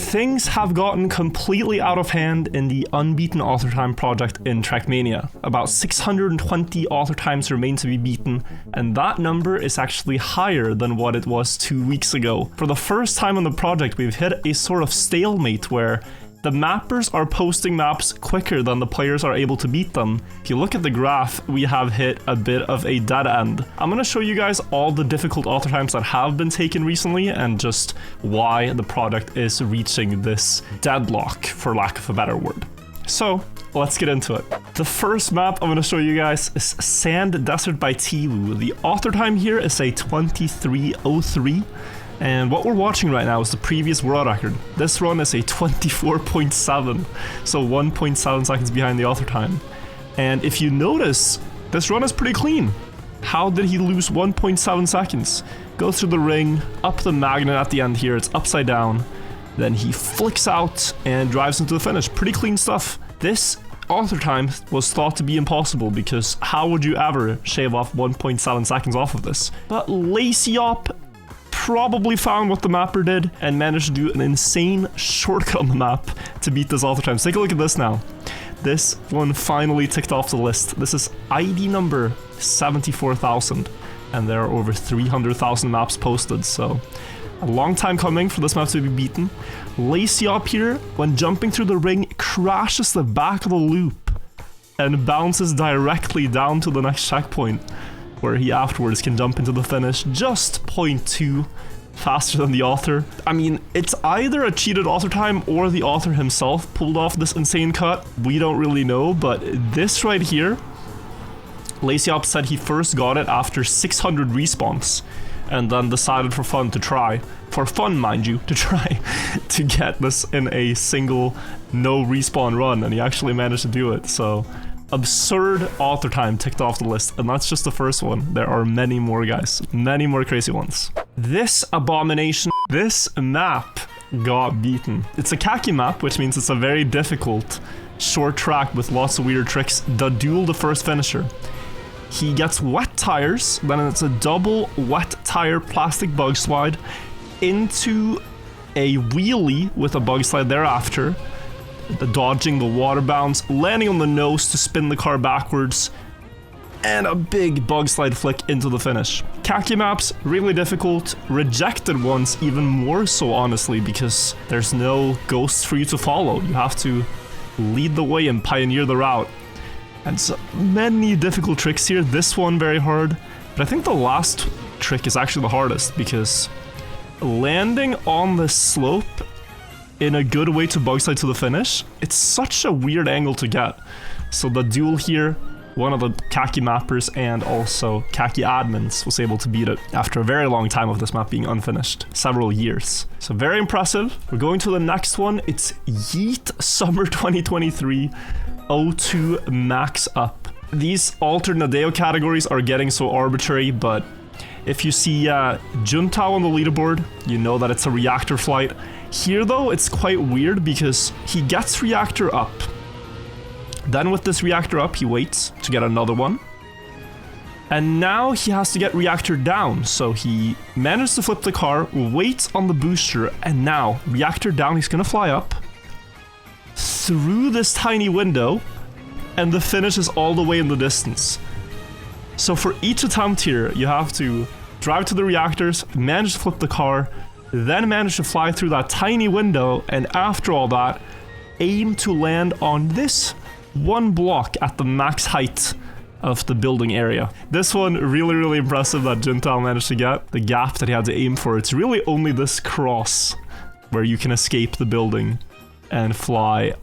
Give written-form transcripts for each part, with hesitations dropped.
Things have gotten completely out of hand in the unbeaten author time project in Trackmania. About 620 author times remain to be beaten, and that number is actually higher than what it was 2 weeks ago. For the first time on the project, we've hit a sort of stalemate where the mappers are posting maps quicker than the players are able to beat them. If you look at the graph, we have hit a bit of a dead end. I'm gonna show you guys all the difficult author times that have been taken recently and just why the product is reaching this deadlock, for lack of a better word. So, let's get into it. The first map I'm gonna show you guys is Sand Desert by Tilu. The author time here is a 23:03. And what we're watching right now is the previous world record. This run is a 24.7, so 1.7 seconds behind the author time. And if you notice, this run is pretty clean. How did he lose 1.7 seconds? Goes through the ring, up the magnet at the end here, it's upside down. Then he flicks out and drives into the finish. Pretty clean stuff. This author time was thought to be impossible because how would you ever shave off 1.7 seconds off of this? But Lazy Op probably found what the mapper did and managed to do an insane shortcut on the map to beat this author time. So take a look at this now. This one finally ticked off the list. This is ID number 74,000 and there are over 300,000 maps posted, so a long time coming for this map to be beaten. Lazy Up here, when jumping through the ring, crashes the back of the loop and bounces directly down to the next checkpoint, where he afterwards can jump into the finish just 0.2 faster than the author. I mean, it's either a cheated author time or the author himself pulled off this insane cut. We don't really know, but this right here, Lazy Op said he first got it after 600 respawns and then decided for fun to try. For fun, mind you, to try to get this in a single no respawn run, and he actually managed to do it, so absurd author time ticked off the list, and that's just the first one. There are many more, guys. Many more crazy ones. This abomination, this map got beaten. It's a Kacky map, which means it's a very difficult short track with lots of weird tricks. The duel, the first finisher. He gets wet tires, then it's a double wet tire plastic bug slide into a wheelie with a bug slide thereafter. Dodging the water bounce, landing on the nose to spin the car backwards, and a big bug slide flick into the finish. Kacky maps, really difficult. Rejected ones even more so, honestly, because there's no ghosts for you to follow. You have to lead the way and pioneer the route. And so many difficult tricks here. This one very hard, but I think the last trick is actually the hardest, because landing on the slope in a good way to bug slide to the finish, it's such a weird angle to get. So the duel here, one of the Kacky mappers and also Kacky admins was able to beat it after a very long time of this map being unfinished, several years. So very impressive. We're going to the next one. It's Yeet Summer 2023 02 Max Up. These alternate Nadeo categories are getting so arbitrary, but if you see Juntao on the leaderboard, you know that it's a Reactor flight. Here though, it's quite weird because he gets Reactor up. Then with this Reactor up, he waits to get another one. And now he has to get Reactor down, so he managed to flip the car, waits on the booster, and now Reactor down, he's gonna fly up through this tiny window, and the finish is all the way in the distance. So for each attempt here, you have to drive to the reactors, manage to flip the car, then manage to fly through that tiny window, and after all that, aim to land on this one block at the max height of the building area. This one, really impressive that Juntao managed to get. The gap that he had to aim for, it's really only this cross where you can escape the building and fly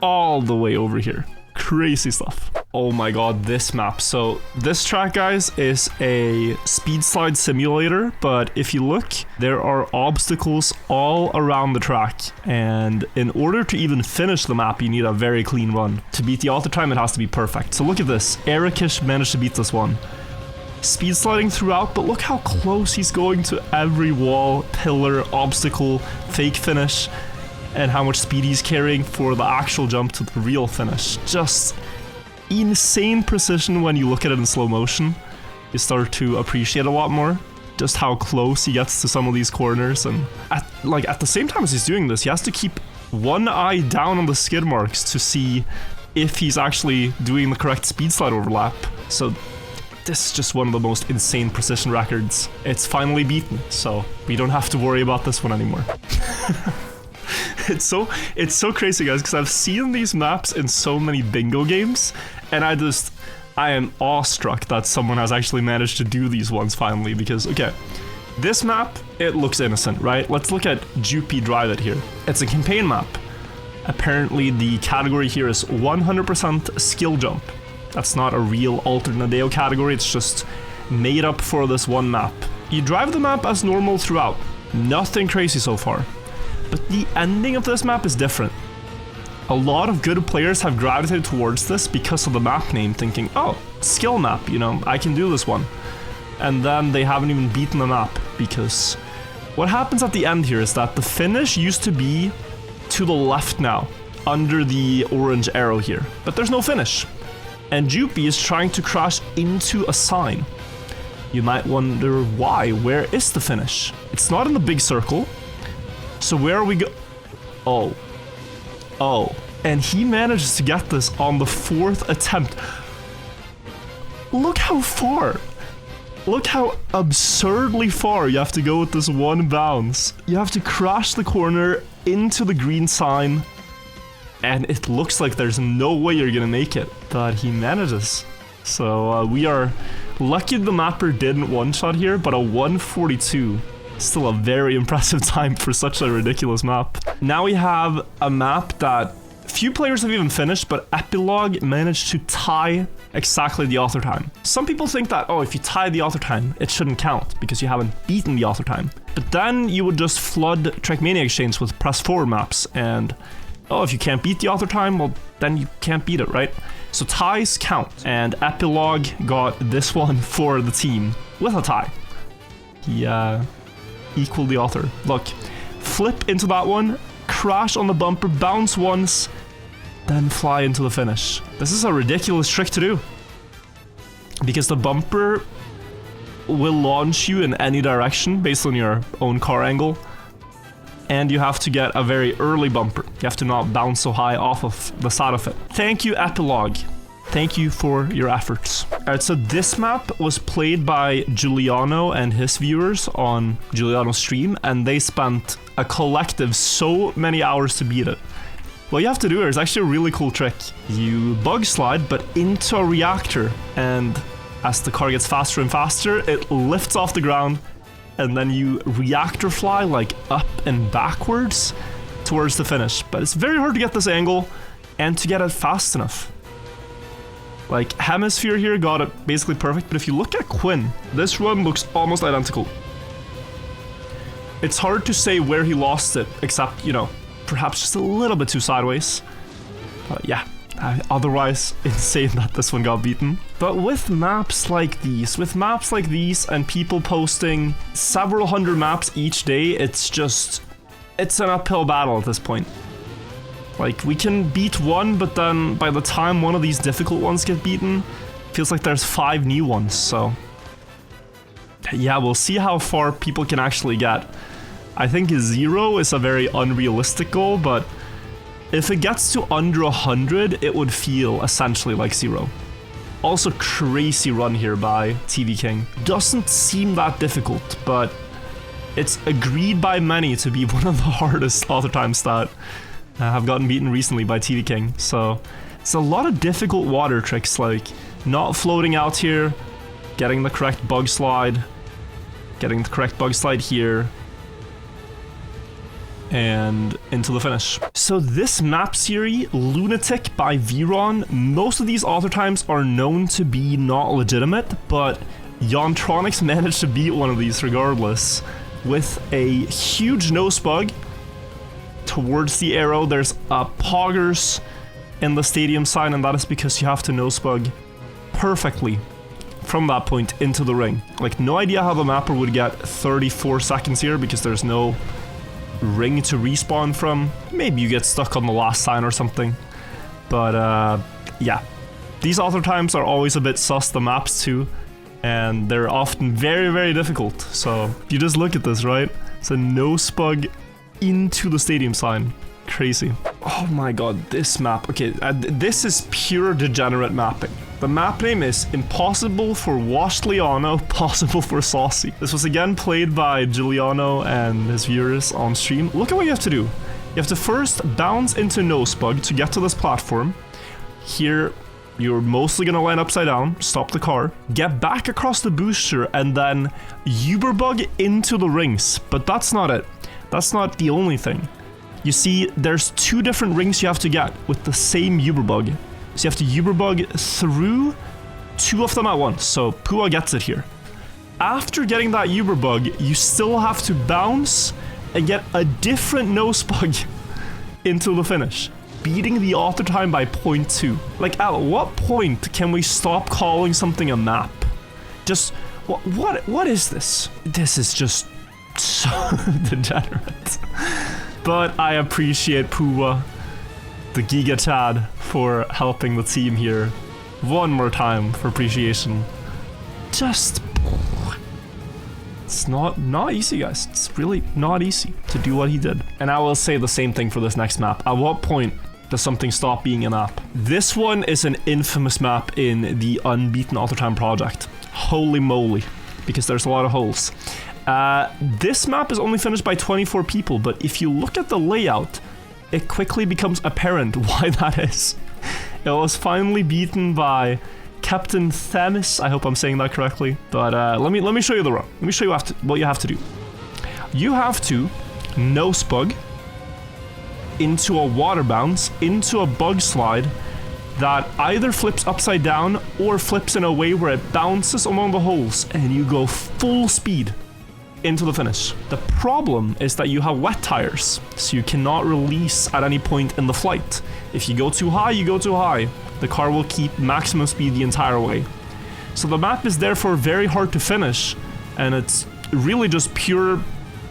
all the way over here. Crazy stuff. Oh my god, this map. So this track, guys, is a speed slide simulator, but if you look, there are obstacles all around the track, and in order to even finish the map, you need a very clean run. To beat the author time, it has to be perfect. So look at this. Erikish managed to beat this one. Speed sliding throughout, but look how close he's going to every wall, pillar, obstacle, fake finish, and how much speed he's carrying for the actual jump to the real finish. Just insane precision when you look at it in slow motion. You start to appreciate a lot more just how close he gets to some of these corners, and at like, at the same time as he's doing this, he has to keep one eye down on the skid marks to see if he's actually doing the correct speed slide overlap. So this is just one of the most insane precision records. It's finally beaten, so we don't have to worry about this one anymore. It's so crazy, guys, because I've seen these maps in so many bingo games, and I am awestruck that someone has actually managed to do these ones finally, because, okay, this map, it looks innocent, right? Let's look at Jupy Drive It here. It's a campaign map. Apparently the category here is 100% skill jump. That's not a real alternate Nadeo category, it's just made up for this one map. You drive the map as normal throughout. Nothing crazy so far. But the ending of this map is different. A lot of good players have gravitated towards this because of the map name, thinking, oh, skill map, you know, I can do this one. And then they haven't even beaten the map, because what happens at the end here is that the finish used to be to the left now, under the orange arrow here, but there's no finish. And Jupy is trying to crash into a sign. You might wonder why, where is the finish? It's not in the big circle. So where are we go? Oh, and he manages to get this on the 4th attempt. Look how far. Look how absurdly far you have to go with this one bounce. You have to crash the corner into the green sign, and it looks like there's no way you're gonna make it, but he manages. So we are lucky the mapper didn't one-shot here, but a 142. Still a very impressive time for such a ridiculous map. Now we have a map that few players have even finished, but Epilogue managed to tie exactly the author time. Some people think that, oh, if you tie the author time, it shouldn't count because you haven't beaten the author time. But then you would just flood Trackmania Exchange with press forward maps, and oh, if you can't beat the author time, well, then you can't beat it, right? So ties count, and Epilogue got this one for the team with a tie. He equal the author. Look, flip into that one, crash on the bumper, bounce once, then fly into the finish. This is a ridiculous trick to do, because the bumper will launch you in any direction based on your own car angle, and you have to get a very early bumper. You have to not bounce so high off of the side of it. Thank you, Epilogue. Thank you for your efforts. Alright, so this map was played by Giuliano and his viewers on Giuliano's stream, and they spent a collective so many hours to beat it. What you have to do here is actually a really cool trick. You bug slide, but into a reactor, and as the car gets faster and faster, it lifts off the ground, and then you reactor fly like up and backwards towards the finish. But it's very hard to get this angle and to get it fast enough. Like, Hemisphere here got it basically perfect, but if you look at Quinn, this run looks almost identical. It's hard to say where he lost it, except, you know, perhaps just a little bit too sideways. But yeah, otherwise insane that this one got beaten. But with maps like these, and people posting several hundred maps each day, it's an uphill battle at this point. Like, we can beat one, but then by the time one of these difficult ones get beaten, it feels like there's 5 new ones, so yeah, we'll see how far people can actually get. I think 0 is a very unrealistic goal, but if it gets to under 100, it would feel essentially like 0. Also, crazy run here by TV King. Doesn't seem that difficult, but it's agreed by many to be one of the hardest author times that have gotten beaten recently by TV King. So it's a lot of difficult water tricks, like not floating out here, getting the correct bug slide here, and into the finish. So this map series, Lunatic by Viron, most of these author times are known to be not legitimate, but Yontronics managed to beat one of these regardless with a huge nose bug. Towards the arrow, there's a poggers in the stadium sign, and that is because you have to nose bug perfectly from that point into the ring. Like, no idea how the mapper would get 34 seconds here, because there's no ring to respawn from. Maybe you get stuck on the last sign or something. But yeah, these author times are always a bit sus, the maps too, and they're often very, very difficult. So if you just look at this, right? It's a nose bug into the stadium sign. Crazy. Oh my god, this map. Okay, this is pure degenerate mapping. The map name is Impossible for Washliano, Possible for Saucy. This was again played by Giuliano and his viewers on stream. Look at what you have to do. You have to first bounce into Nosebug to get to this platform. Here, you're mostly gonna land upside down, stop the car, get back across the booster, and then Uberbug into the rings. But that's not it. That's not the only thing. You see, there's 2 different rings you have to get with the same Uberbug. So you have to Uberbug through 2 of them at once, so Pua gets it here. After getting that Uberbug, you still have to bounce and get a different Nosebug into the finish, beating the author time by 0.2. Like, at what point can we stop calling something a map? Just, what is this? This is just so degenerate. But I appreciate Pua, the Giga Chad, for helping the team here. One more time for appreciation. Just... It's not easy, guys. It's really not easy to do what he did. And I will say the same thing for this next map. At what point does something stop being a map? This one is an infamous map in the Unbeaten Author Time project. Holy moly. Because there's a lot of holes. This map is only finished by 24 people, but if you look at the layout, it quickly becomes apparent why that is. It was finally beaten by Captain Themis. I hope I'm saying that correctly. But let me show you the run. Let me show you what you have to do. You have to Nosebug into a water bounce, into a bug slide that either flips upside down or flips in a way where it bounces among the holes, and you go full speed into the finish. The problem is that you have wet tires, so you cannot release at any point in the flight. If you go too high, you go too high. The car will keep maximum speed the entire way. So the map is therefore very hard to finish, and it's really just pure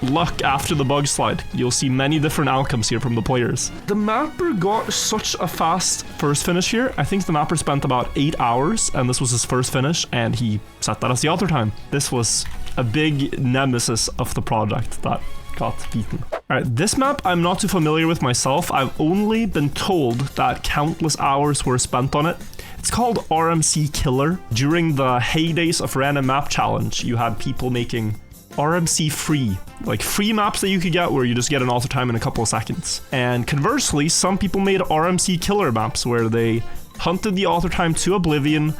luck after the bug slide. You'll see many different outcomes here from the players. The mapper got such a fast first finish here. I think the mapper spent about 8 hours, and this was his first finish, and he set that as the author time. This was a big nemesis of the project that got beaten. Alright, this map I'm not too familiar with myself. I've only been told that countless hours were spent on it. It's called RMC Killer. During the heydays of Random Map Challenge, you had people making RMC free, like free maps that you could get where you just get an author time in a couple of seconds. And conversely, some people made RMC Killer maps where they hunted the author time to oblivion,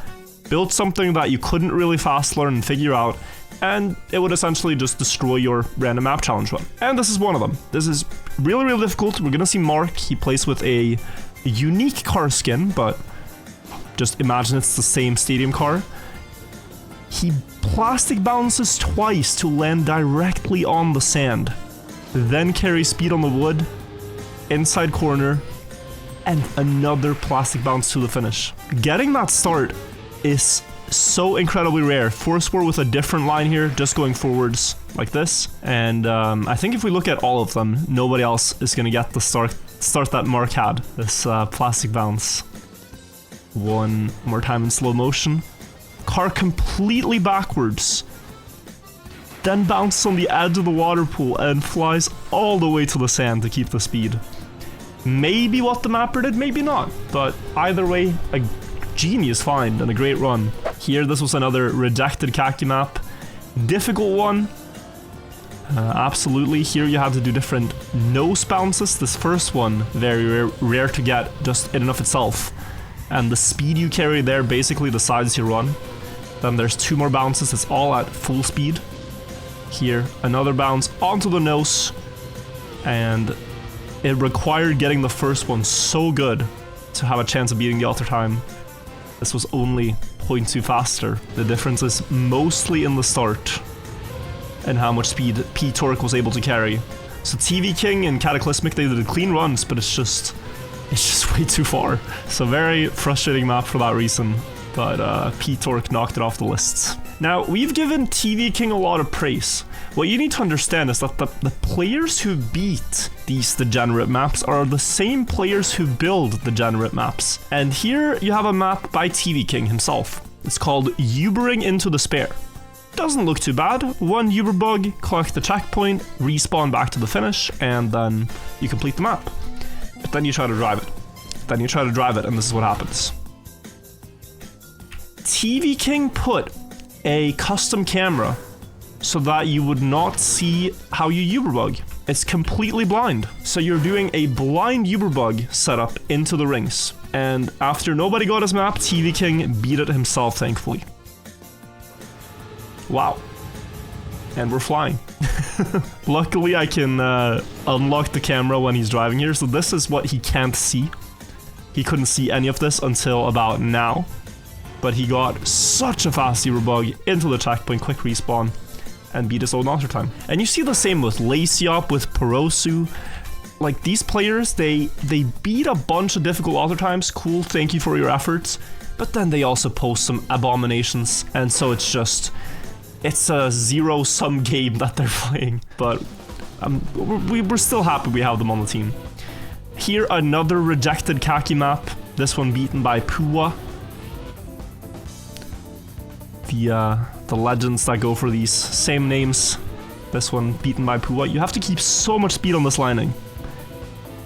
built something that you couldn't really fast learn and figure out, and it would essentially just destroy your Random Map Challenge run. And this is one of them. This is really, really difficult. We're gonna see Mark. He plays with a unique car skin, but just imagine it's the same stadium car. He plastic bounces twice to land directly on the sand, then carries speed on the wood, inside corner, and another plastic bounce to the finish. Getting that start is so incredibly rare. Foursquare with a different line here, just going forwards like this. And I think if we look at all of them, nobody else is gonna get the start that Mark had. This plastic bounce. One more time in slow motion. Car completely backwards. Then bounces on the edge of the water pool and flies all the way to the sand to keep the speed. Maybe what the mapper did, maybe not. But either way, a genius find and a great run. Here, this was another rejected Kacky map. Difficult one. Absolutely. Here you have to do different nose bounces. This first one, very rare to get just in and of itself. And the speed you carry there basically decides your run. Then there's 2 more bounces. It's all at full speed. Here, another bounce onto the nose. And it required getting the first one so good to have a chance of beating the author time. This was only 0.2 faster. The difference is mostly in the start and how much speed P-Torque was able to carry. So TV King and Cataclysmic, they did clean runs, but it's just way too far. So very frustrating map for that reason. But P-Torque knocked it off the lists. Now, we've given TV King a lot of praise. What you need to understand is that the players who beat these degenerate maps are the same players who build degenerate maps. And here you have a map by TV King himself. It's called Ubering into Despair. Doesn't look too bad. One Uber bug, collect the checkpoint, respawn back to the finish, and then you complete the map. But then you try to drive it. And this is what happens. TV King put a custom camera so that you would not see how you Uberbug. It's completely blind. So you're doing a blind Uberbug setup into the rings. And after nobody got his map, TV King beat it himself, thankfully. Wow. And we're flying. Luckily, I can unlock the camera when he's driving here, so this is what he can't see. He couldn't see any of this until about now. But he got such a fast Uberbug into the checkpoint, quick respawn, and beat his own author time. And you see the same with Lacyop, with Perosu. Like, these players, they beat a bunch of difficult author times. Cool, thank you for your efforts. But then they also post some abominations, and so it's just... It's a zero-sum game that they're playing, but we're still happy we have them on the team. Here, another rejected Kacky map, this one beaten by Pua. The legends that go for these same names. This one beaten by Pua. You have to keep so much speed on this landing.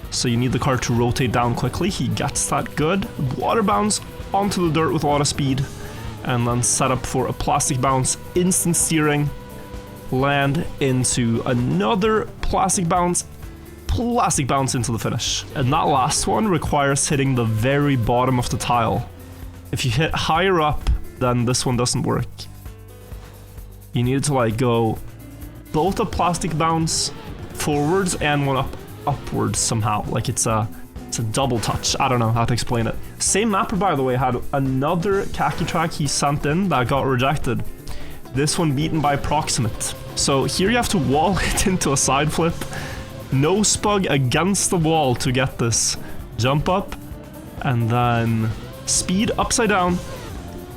So you need the car to rotate down quickly. He gets that good. Water bounce onto the dirt with a lot of speed. And then set up for a plastic bounce, instant steering, land into another plastic bounce into the finish. And that last one requires hitting the very bottom of the tile. If you hit higher up, then this one doesn't work. You need to like go both a plastic bounce forwards and one upwards somehow. Like it's a double touch. I don't know how to explain it. Same mapper, by the way, had another Kacky track he sent in that got rejected. This one beaten by Proximate. So here you have to wall it into a side flip, no spug against the wall to get this jump up, and then speed upside down,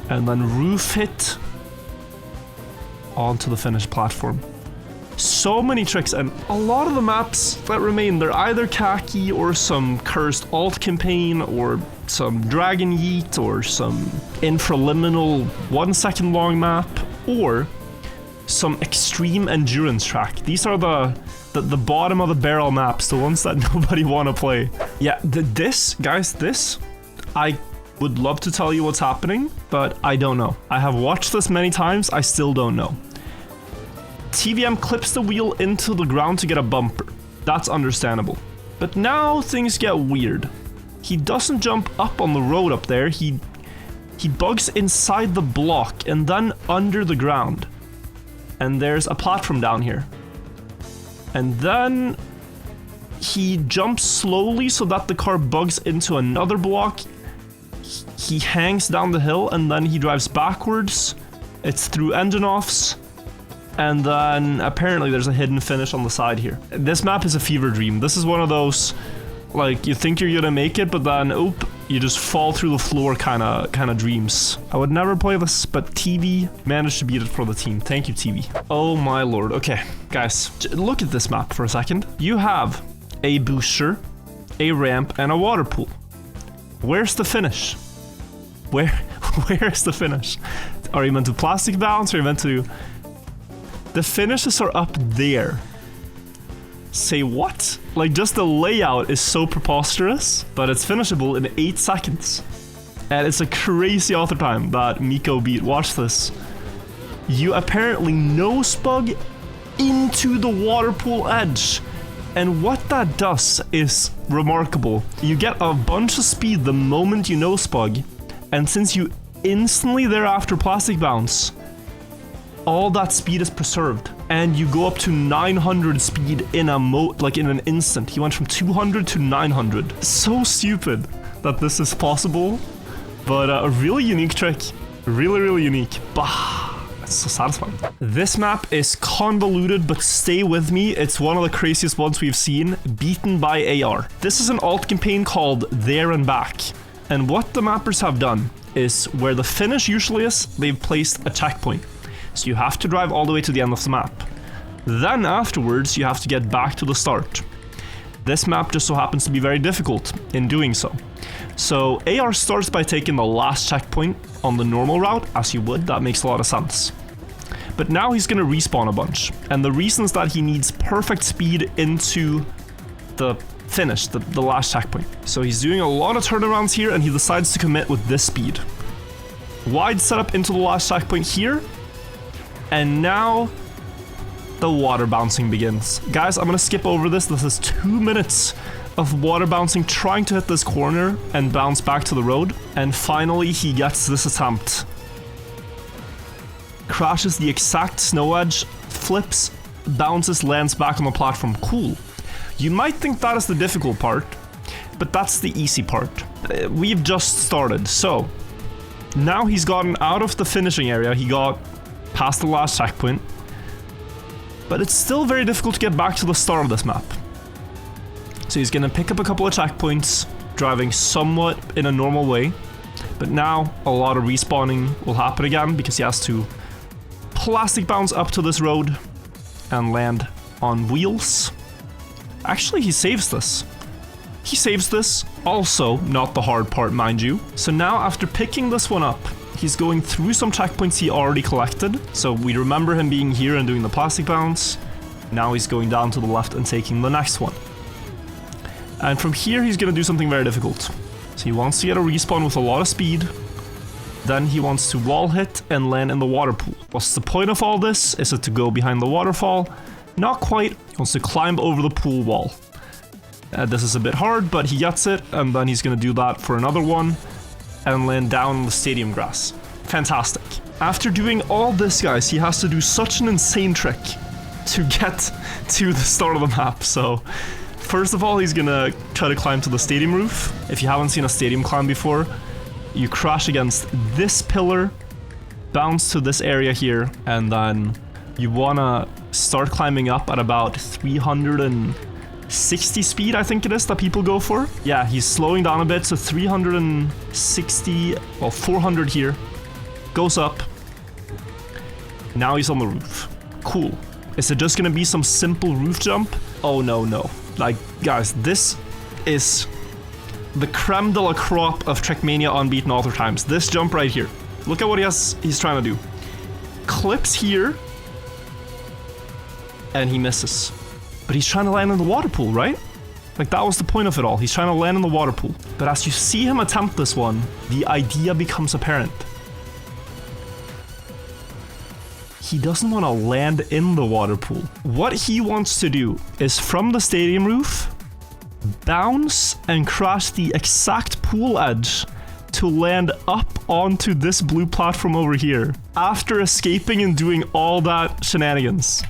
and then roof hit onto the finished platform. So many tricks, and a lot of the maps that remain, they're either Kacky or some cursed alt campaign or some dragon yeet or some infraliminal 1 second long map or some extreme endurance track. These are the bottom of the barrel maps, the ones that nobody want to play. Yeah, this, I would love to tell you what's happening, but I don't know. I have watched this many times, I still don't know. TVM clips the wheel into the ground to get a bumper. That's understandable. But now things get weird. He doesn't jump up on the road up there, he bugs inside the block and then under the ground. And there's a platform down here. And then he jumps slowly so that the car bugs into another block. He hangs down the hill and then he drives backwards. It's through engine offs. And then apparently there's a hidden finish on the side here. This map is a fever dream. This is one of those, like, you think you're gonna make it, but then, oop, you just fall through the floor kind of dreams. I would never play this, but TV managed to beat it for the team. Thank you, TV. Oh my lord. Okay, guys, look at this map for a second. You have a booster, a ramp, and a water pool. Where's the finish? Where's the finish? Are you meant to plastic bounce? Are you meant to... The finishes are up there. Say what? Like, just the layout is so preposterous, but it's finishable in 8 seconds. And it's a crazy author time that Miko beat. Watch this. You apparently no spug into the water pool edge. And what that does is remarkable. You get a bunch of speed the moment you no spug, and since you instantly thereafter plastic bounce, all that speed is preserved, and you go up to 900 speed in in an instant. He went from 200 to 900. So stupid that this is possible, but a really unique trick. Really unique. Bah, it's so satisfying. This map is convoluted, but stay with me. It's one of the craziest ones we've seen, beaten by AR. This is an alt campaign called There and Back, and what the mappers have done is where the finish usually is, they've placed a checkpoint. So you have to drive all the way to the end of the map. Then afterwards, you have to get back to the start. This map just so happens to be very difficult in doing so. So AR starts by taking the last checkpoint on the normal route, as you would. That makes a lot of sense. But now he's gonna respawn a bunch. And the reason is that he needs perfect speed into the finish, the last checkpoint. So he's doing a lot of turnarounds here, and he decides to commit with this speed. Wide setup into the last checkpoint here. And now the water bouncing begins. Guys, I'm gonna skip over this. This is 2 minutes of water bouncing, trying to hit this corner and bounce back to the road. And finally, he gets this attempt. Crashes the exact snow edge, flips, bounces, lands back on the platform. Cool. You might think that is the difficult part, but that's the easy part. We've just started, so now he's gotten out of the finishing area. He got past the last checkpoint, but it's still very difficult to get back to the start of this map. So he's gonna pick up a couple of checkpoints, driving somewhat in a normal way, but now a lot of respawning will happen again because he has to plastic bounce up to this road and land on wheels. Actually, he saves this. He saves this. Also, not the hard part, mind you. So now, after picking this one up, he's going through some checkpoints he already collected. So we remember him being here and doing the plastic bounce. Now he's going down to the left and taking the next one. And from here, he's gonna do something very difficult. So he wants to get a respawn with a lot of speed. Then he wants to wall hit and land in the water pool. What's the point of all this? Is it to go behind the waterfall? Not quite. He wants to climb over the pool wall. This is a bit hard, but he gets it, and then he's gonna do that for another one and land down on the stadium grass. Fantastic. After doing all this, guys, he has to do such an insane trick to get to the start of the map. So first of all, he's gonna try to climb to the stadium roof. If you haven't seen a stadium climb before, you crash against this pillar, bounce to this area here, and then you wanna start climbing up at about 360 speed, I think it is, that people go for. Yeah, he's slowing down a bit, so 360, well, 400 here. Goes up. Now he's on the roof. Cool. Is it just gonna be some simple roof jump? Oh, no, no. Like, guys, this is the creme de la crop of Trackmania unbeaten author times. This jump right here. Look at what he's trying to do. Clips here. And he misses. But he's trying to land in the water pool, right? Like, that was the point of it all. He's trying to land in the water pool. But as you see him attempt this one, the idea becomes apparent. He doesn't want to land in the water pool. What he wants to do is, from the stadium roof, bounce and crash the exact pool edge to land up onto this blue platform over here, after escaping and doing all that shenanigans.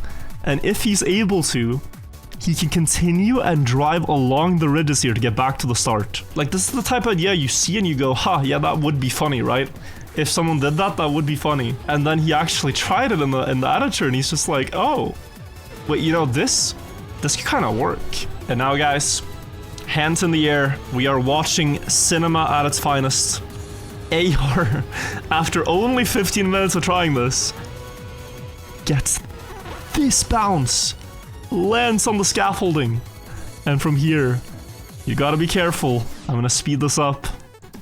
And if he's able to, he can continue and drive along the ridges here to get back to the start. Like, this is the type of idea you see and you go, huh, yeah, that would be funny, right? If someone did that, that would be funny. And then he actually tried it in the editor, and he's just like, oh, wait, you know, this could kind of work. And now, guys, hands in the air, we are watching cinema at its finest. AR, after only 15 minutes of trying this, gets this bounce, lands on the scaffolding, and from here, you gotta be careful. I'm gonna speed this up.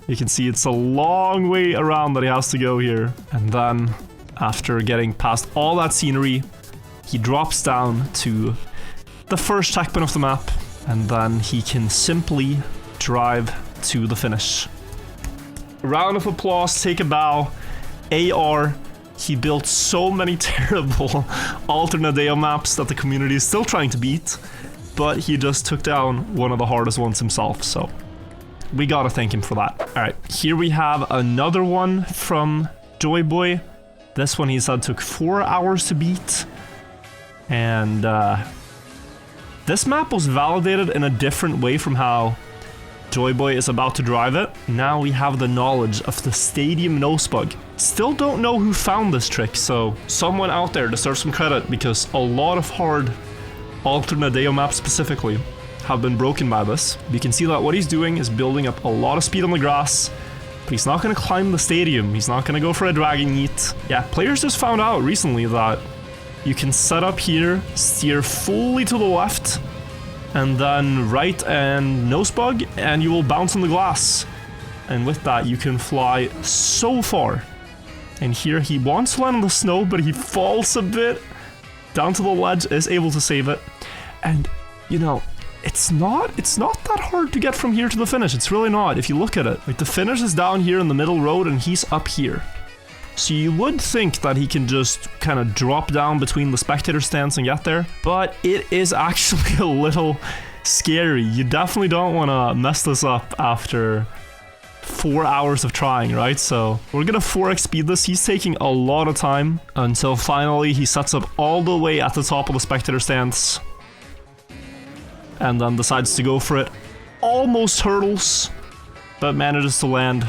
You can see it's a long way around that he has to go here. And then, after getting past all that scenery, he drops down to the first checkpoint of the map, and then he can simply drive to the finish. Round of applause, take a bow. AR, he built so many terrible alternate Deo maps that the community is still trying to beat, but he just took down one of the hardest ones himself, so we gotta thank him for that. Alright, here we have another one from Joyboy. This one he said took 4 hours to beat, and this map was validated in a different way from how Joyboy is about to drive it. Now we have the knowledge of the stadium nosebug. Still don't know who found this trick, so someone out there deserves some credit, because a lot of hard alternate Deo maps specifically have been broken by this. You can see that what he's doing is building up a lot of speed on the grass, but he's not going to climb the stadium. He's not going to go for a dragging yeet. Yeah, players just found out recently that you can set up here, steer fully to the left, and then right and nosebug, and you will bounce on the glass. And with that, you can fly so far And here he wants to land on the snow, but he falls a bit down to the ledge, is able to save it. And, you know, it's not that hard to get from here to the finish. It's really not, if you look at it. Like, the finish is down here in the middle road, and he's up here. So you would think that he can just kind of drop down between the spectator stands and get there, but it is actually a little scary. You definitely don't want to mess this up after 4 hours of trying, right? So we're gonna 4x speed this. He's taking a lot of time until finally he sets up all the way at the top of the spectator stands and then decides to go for it. Almost hurdles, but manages to land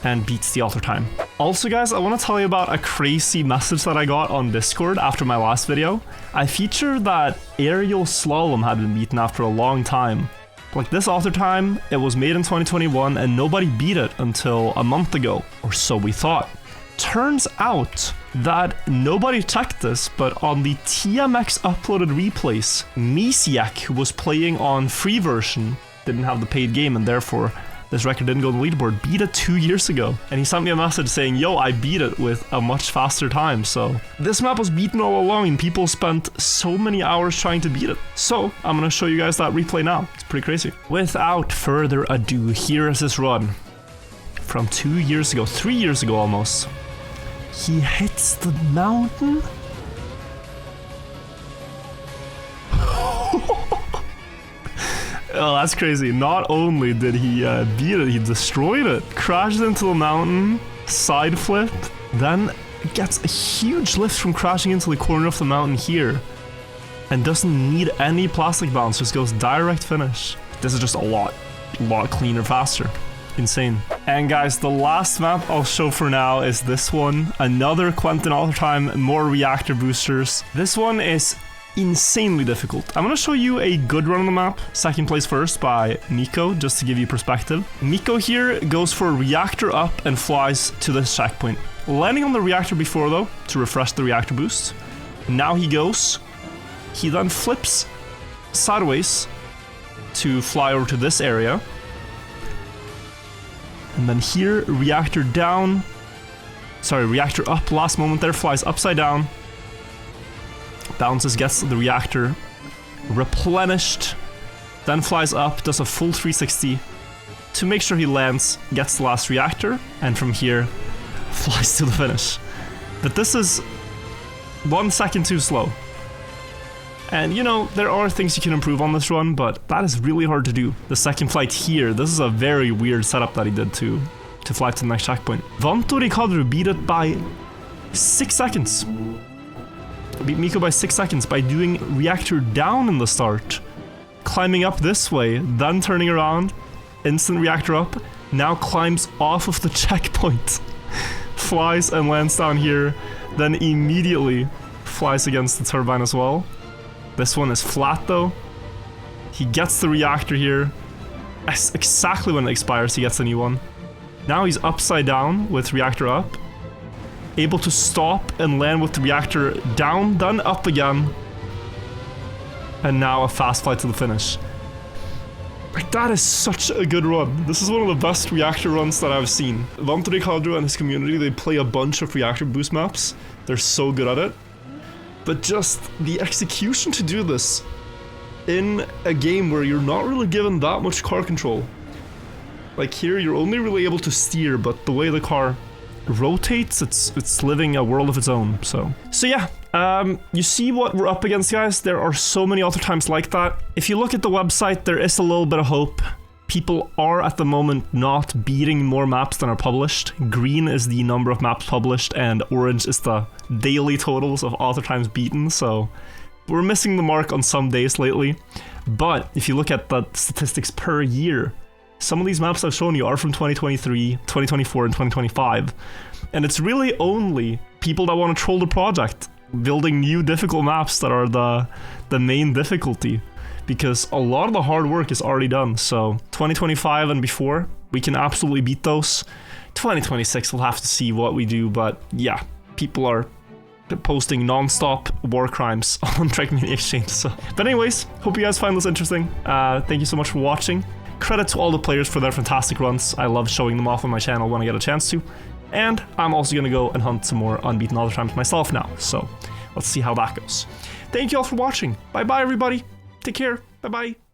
and beats the alter time. Also guys, I want to tell you about a crazy message that I got on Discord after my last video. I featured that aerial slalom had been beaten after a long time. Like, this alter time, it was made in 2021 and nobody beat it until a month ago, or so we thought. Turns out that nobody checked this, but on the TMX uploaded replays, Misiak, who was playing on free version, didn't have the paid game, and therefore this record didn't go on the leaderboard, beat it 2 years ago. And he sent me a message saying, yo, I beat it with a much faster time. So this map was beaten all along and people spent so many hours trying to beat it. So I'm gonna show you guys that replay now. It's pretty crazy. Without further ado, here is his run from 2 years ago, 3 years ago almost. He hits the mountain. Oh, that's crazy. Not only did he beat it, he destroyed it. Crashed into the mountain, side flip, then gets a huge lift from crashing into the corner of the mountain here. And doesn't need any plastic bounce, just goes direct finish. This is just a lot cleaner, faster. Insane. And guys, the last map I'll show for now is this one. Another Quentin alter time, more reactor boosters. This one is insanely difficult. I'm gonna show you a good run on the map. Second place first by Nico, just to give you perspective. Nico here goes for a reactor up and flies to this checkpoint. Landing on the reactor before though, to refresh the reactor boost. Now he goes. He then flips sideways to fly over to this area. And then here, reactor down. Sorry, reactor up, last moment there, flies upside down. Bounces, gets the reactor replenished, then flies up, does a full 360 to make sure he lands, gets the last reactor, and from here, flies to the finish. But this is 1 second too slow. And you know, there are things you can improve on this run, but that is really hard to do. The second flight here, this is a very weird setup that he did to fly to the next checkpoint. Vantori Kadru beat it by 6 seconds. Beat Miko by 6 seconds by doing reactor down in the start, climbing up this way, then turning around, instant reactor up, now climbs off of the checkpoint, flies and lands down here, then immediately flies against the turbine as well. This one is flat though. He gets the reactor here. Exactly when it expires, he gets a new one. Now he's upside down with reactor up. Able to stop and land with the reactor down, then up again. And now a fast flight to the finish. Like, that is such a good run. This is one of the best reactor runs that I've seen. Vantori Kadru and his community, they play a bunch of reactor boost maps. They're so good at it. But just the execution to do this in a game where you're not really given that much car control. Like here, you're only really able to steer, but the way the car rotates, it's living a world of its own. So yeah, you see what we're up against, guys. There are so many other times like that. If you look at the website, there is a little bit of hope. People are at the moment not beating more maps than are published. Green is the number of maps published, and orange is the daily totals of other times beaten, so we're missing the mark on some days lately. But if you look at the statistics per year, some of these maps I've shown you are from 2023, 2024, and 2025. And it's really only people that want to troll the project, building new difficult maps that are the main difficulty. Because a lot of the hard work is already done, so 2025 and before, we can absolutely beat those. 2026, we'll have to see what we do, but yeah, people are posting non-stop war crimes on Trackmania Exchange, so. But anyways, hope you guys find this interesting. Thank you so much for watching. Credit to all the players for their fantastic runs. I love showing them off on my channel when I get a chance to. And I'm also gonna go and hunt some more unbeaten author times myself now, so let's see how that goes. Thank you all for watching. Bye bye everybody. Take care. Bye bye.